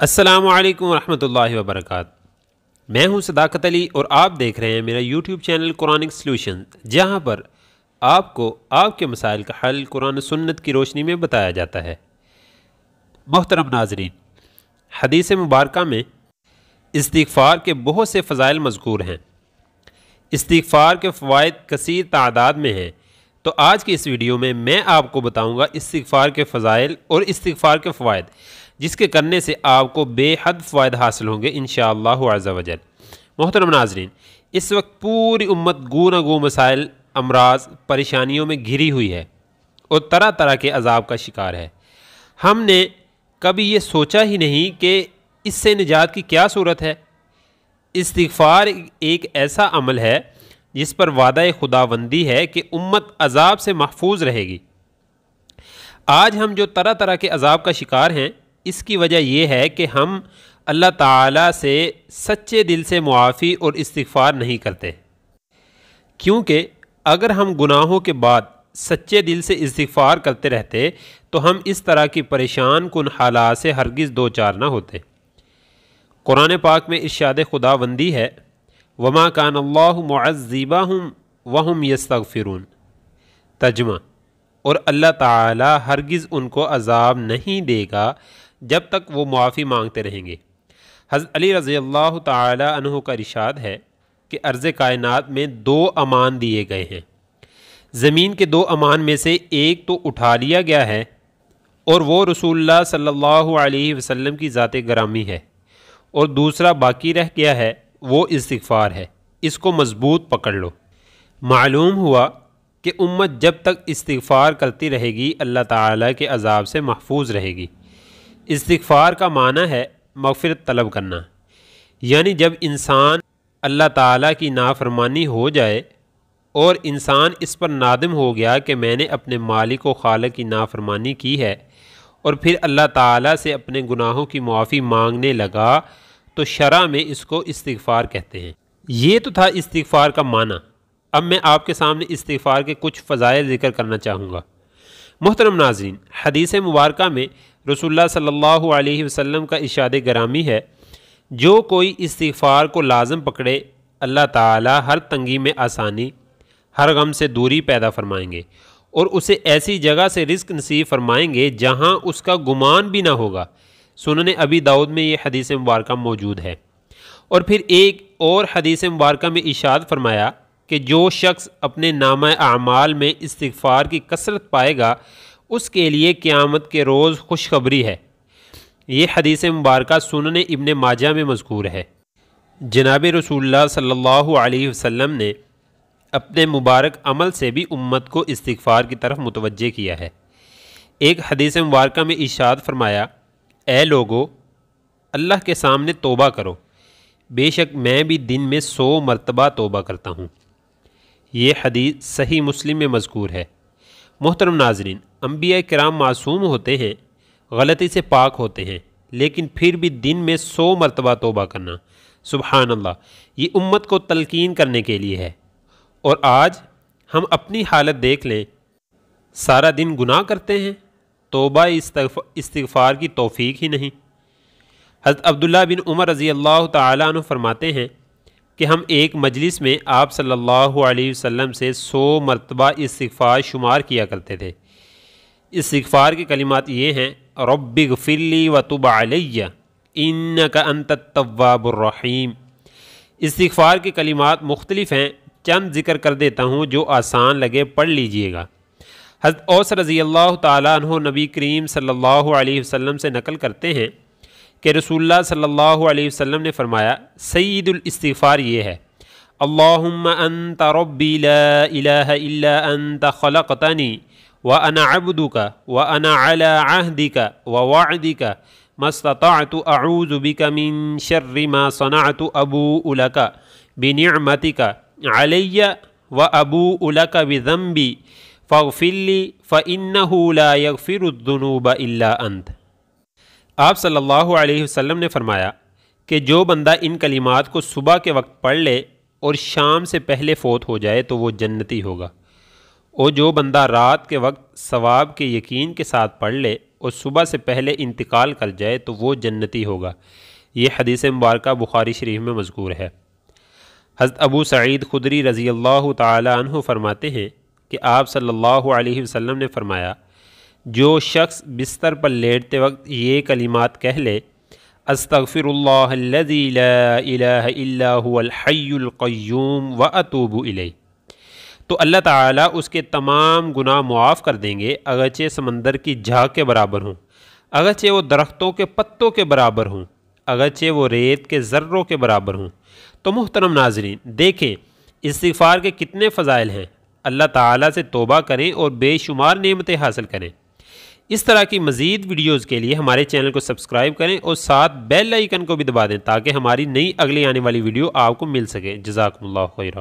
अस्सलामुअलैकुम रहमतुल्लाहि व बरकातुहू। मैं हूं सदाकत अली और आप देख रहे हैं मेरा यूट्यूब चैनल कुरानिक सॉल्यूशन, जहां पर आपको आपके मसाइल का हल कुरान सुन्नत की रोशनी में बताया जाता है। मोहतरम नाज़रीन, हदीस मुबारका में इस्तिग़फ़ार के बहुत से फ़ज़ाइल मज़कूर हैं। इस्तिग़फ़ार के फ़वाइद कसीर तादाद में हैं, तो आज की इस वीडियो में मैं आपको बताऊंगा इस्तिग़फ़ार के फ़ज़ाइल और इस्तिग़फ़ार के फ़वाइद, जिसके करने से आपको बेहद फ़वाइद हासिल होंगे इंशाअल्लाहु अज़्ज़ा वजल। मोहतरम नाज़रीन, इस वक्त पूरी उम्मत गूना गू मसाइल, अमराज, परेशानियों में घिरी हुई है और तरह तरह के अज़ाब का शिकार है। हमने कभी ये सोचा ही नहीं कि इससे निजात की क्या सूरत है। इस्तिग़फ़ार एक ऐसा अमल है जिस पर वादा खुदाबंदी है कि उम्मत अज़ाब से महफूज रहेगी। आज हम जो तरह तरह के अज़ाब का शिकार हैं, इसकी वजह यह है कि हम अल्लाह ताला से सच्चे दिल से मुआफ़ी और इस्तिग़फ़ार नहीं करते। क्योंकि अगर हम गुनाहों के बाद सच्चे दिल से इस्तिग़फ़ार करते रहते तो हम इस तरह की परेशान कुन हालात से हरगिज़ दो चार ना होते। कुरान पाक में इरशाद खुदाबंदी है, वमा कान अल्लाहु मुअज़्ज़िबहुम वहुम यस्तग़फ़िरून। तर्जुमा, और अल्लाह ताला हरगिज़ उनको अज़ाब नहीं देगा जब तक वो मुआफ़ी मांगते रहेंगे। हज़रत अली रज़ी अल्लाह ताला अन्हु का इरशाद है कि अर्ज़ कायनात में दो अमान दिए गए हैं। ज़मीन के दो अमान में से एक तो उठा लिया गया है और वो रसूलुल्लाह सल्लल्लाहु अलैहि वसल्लम की ज़ात ग्रामी है, और दूसरा बाकी रह गया है, वो इस्तिग़फ़ार है। इसको मज़बूत पकड़ लो। मालूम हुआ कि उम्मत जब तक इस्तिग़फ़ार करती रहेगी अल्लाह ताला के अज़ाब से महफूज रहेगी। इस्तिग़फ़ार का माना है मग़फ़िरत तलब करना, यानी जब इंसान अल्लाह ताला की नाफरमानी हो जाए और इंसान इस पर नादिम हो गया कि मैंने अपने मालिक व खालिक की नाफरमानी की है, और फिर अल्लाह ताला से अपने गुनाहों की मुआफ़ी मांगने लगा, तो शरअ में इसको इस्तिग़फ़ार कहते हैं। ये तो था इस्तिग़फ़ार का माना। अब मैं आपके सामने इस्तिग़फ़ार के कुछ फ़ज़ाइल ज़िक्र करना चाहूँगा। मोहतरम नाज़रीन, हदीस मुबारका में रसूलुल्लाह सल्लल्लाहु अलैहि वसल्लम का इरशाद गिरामी है, जो कोई इस्तिग़फ़ार को लाज़िम पकड़े अल्लाह ताला हर तंगी में आसानी, हर गम से दूरी पैदा फरमाएंगे और उसे ऐसी जगह से रिज़्क़ नसीब फरमाएंगे जहाँ उसका गुमान भी ना होगा। सुनने अबी दाऊद में ये हदीस मुबारका मौजूद है। और फिर एक और हदीस मुबारका में इरशाद फरमाया कि जो शख्स अपने नामा आमाल में इस्तिग़फ़ार की कसरत पाएगा, उसके लिए क़यामत के रोज़ खुशखबरी है। ये हदीस मुबारका सुनने इब्ने माजा में मज़कूर है। जनाब रसूलुल्लाह सल्लल्लाहु अलैहि वसल्लम ने अपने मुबारक अमल से भी उम्मत को इस्तिग़फ़ार की तरफ मुतवज्जे किया है। एक हदीस मुबारका में इरशाद फरमाया, ए लोगो, अल्लाह के सामने तौबा करो, बेशक मैं भी दिन में 100 मरतबा तौबा करता हूँ। ये हदीस सही मुस्लिम में मज़कूर है। मोहतरम नाज़रीन, अंबिया किराम मासूम होते हैं, गलती से पाक होते हैं, लेकिन फिर भी दिन में 100 मरतबा तौबा करना, सुबहान अल्लाह, ये उम्मत को तलकीन करने के लिए है। और आज हम अपनी हालत देख लें, सारा दिन गुनाह करते हैं, तौबा इस्तिग़फ़ार की तौफ़ीक ही नहीं। हज़रत अब्दुल्लाह बिन उमर रज़ी अल्लाह ताला अन्हु फरमाते हैं कि हम एक मजलिस में आप सल्लल्लाहु अलैहि वसल्लम से 100 मरतबा इस्तिग़फ़ार शुमार किया करते थे। इस्तिग़फ़ार के कलिमात ये हैं, रब्बिग़फ़िरली व तुब अलैया इन्नका अंतत तव्वाबुर रहीम। इस्तिग़फ़ार के कलिमात मुख्तलिफ़ हैं, चंद ज़िक्र कर देता हूँ, जो आसान लगे पढ़ लीजिएगा। हज़रत औस रज़ी अल्लाह ताला अन्हु नबी करीम सल्लल्लाहु अलैहि वसल्लम से नकल करते हैं कि रसूलुल्लाह सल्लल्लाहु अलैहि वसल्लम ने फरमाया, सय्यिदुल इस्तिग़फ़ार ये है, अल्लाहुम्मा अंत रब्बी ला इलाहा इल्ला अंत खलक़तनी व अना अब्दुका व अना अला अहदिका व वअदिका मस्ततअतु अऊज़ु बिका मिन शर्रि मा सनअतु अबूउ लका बिनिअमतिका अलैया व अबूउ लका बिज़ंबी फ़ग़फ़िरली फ़इन्नहु ला यग़फ़िरुद्दुनूबा इल्ला अंत। आप सल्लल्लाहु अलैहि वसल्लम ने फरमाया कि जो बंदा इन कलिमात को सुबह के वक्त पढ़ ले और शाम से पहले फ़ौत हो जाए तो वो जन्नती होगा। और जो बंदा रात के वक्त सवाब के यकीन के साथ पढ़ ले और सुबह से पहले इंतकाल कर जाए तो वो जन्नती होगा। ये हदीस मुबारक बुखारी शरीफ में मज़कूर है। हज़रत अबू सईद खुदरी रज़ी अल्लाह ताला अन्हु फरमाते हैं कि आप सल्लल्लाहु अलैहि वसल्लम ने फरमाया, जो शख्स बिस्तर पर लेटते वक्त ये कलिमात कह ले, अस्तग़फिरुल्लाहल्लज़ी ला इलाहा इल्ला हुवल हय्युल क़य्यूम व अतूबु इलैह, तो अल्लाह ताला उसके तमाम गुनाह मुआफ़ कर देंगे, अगरचे समंदर की झाग के बराबर हों, अगरचे वो दरख्तों के पत्तों के बराबर हों, अगरचे वो रेत के ज़र्रों के बराबर हों। तो मुहतरम नाज़रीन, देखें इस्तिग़फ़ार के कितने फ़ज़ाइल हैं। अल्लाह ताला से तौबा करें और बेशुमार नेमतें हासिल करें। इस तरह की मज़ीद वीडियोज़ के लिए हमारे चैनल को सब्सक्राइब करें और साथ बेल आइकन को भी दबा दें ताकि हमारी नई अगली आने वाली वीडियो आपको मिल सके। जज़ाकुमुल्लाहु खैरा।